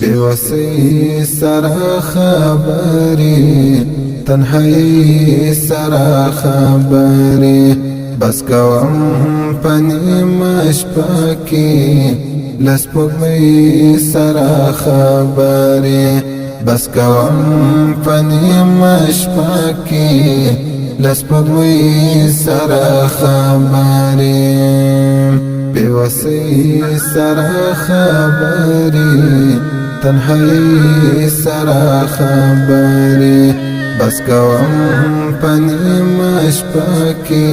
بیوسی سره خبری تنهایی سره خبری بس کوم پنی مشپکی لسپوږمۍ سره خبری بس کوم پنی مشپکی لسپوږمۍ سره خبری بیوسی سره خبری تنهایی سره خبری بس کوم پنی مشپکی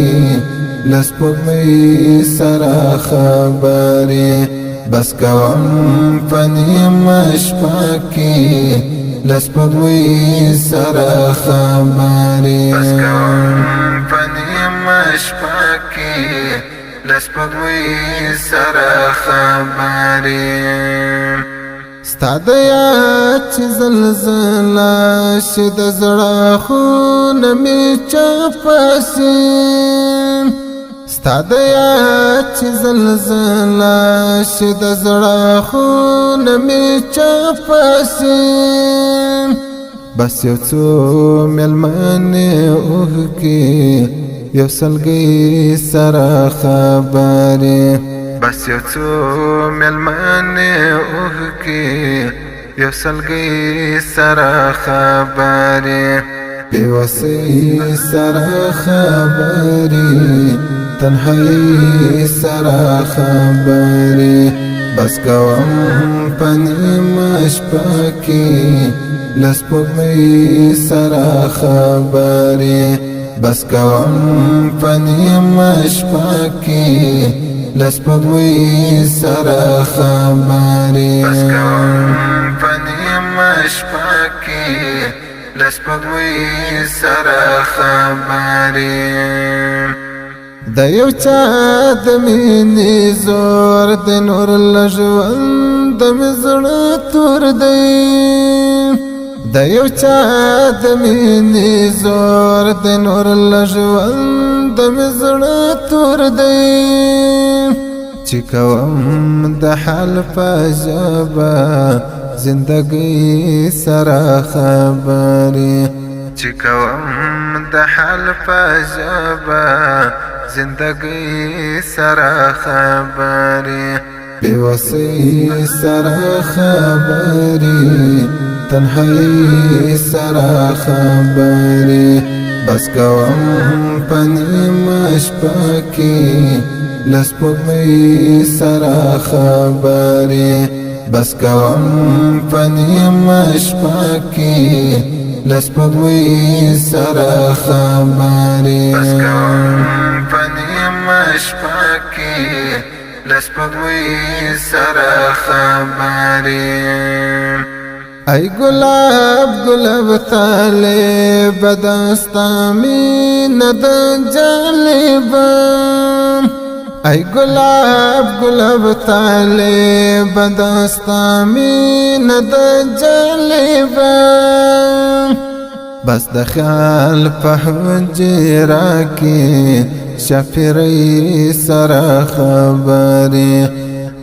لسپوږمۍ سره خبری بس کوم پنی مشپکی لسپوږمۍ سره خبری بس کوم پنی مشپکی لسپوږمۍ سره خبری ستا د یاد چې زلزله شي د زړه خونه مې چپه سي ستا د یاد چې زلزله شي د زړه خونه مې چپه سي بس یو څو مېلمنې اوښکې یو سلګۍ سره خبرې بس یو څو مېلمنې اوښکې یو سلګۍ سره خبرې بیوسی سره خبرې تنهایی سره خبرې بس کوم پنی مشپکی لسپوږمۍ سره خبرې بس کوم پنی مشپکی لسپوږمۍ سره خبرې بس کوم پنی مشپکی لسپوږمۍ سره خبرې د یو چا د مینې زور د نور له ژوند مې زړه تور دی د یو چا د مینې زور د نور له ژوند مې زړه تور دی چې کوم د حال په ژبه زندګۍ سره خبرې چې کوم د حال په ژبه زندګۍ سره خبرې بیوسی سره خبرې تنهایی سره خبرې بس کوم پنی مشپکی لسپوږمۍ سره خبرې بس کوم پنی مشپکی لسپوږمۍ سره خبرې بس کوم پنی مشپکی لسپوږمۍ سره خبرې ای گلاب گلاب طالب دستا مینه د جالبه ای گلاب گلاب طالب دستا مینه د جالبه بس د خیال په حجره کې شفیرۍ سره خبرې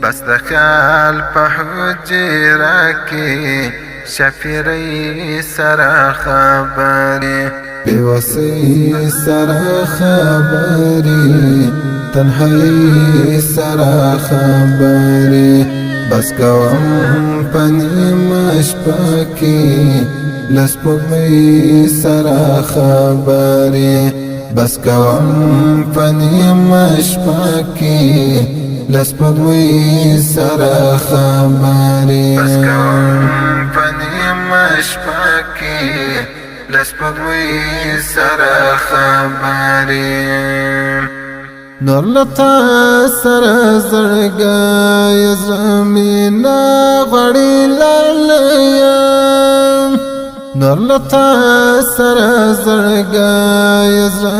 بس د خیال په حجره کې شفیرۍ سره خبرې بیوسی سره خبرې تنهایی سره خبرې بس کوم پنی مشپکی لسپوږمۍ سره خبرې بس کوم پنی مشپکی لسپوږمۍ سره خبرې بس کوم پنی مشپکی لسپوږمۍ سره خبرې نور لتا سره زړګی زمینه غړي لالیه نور لتا سره زړګی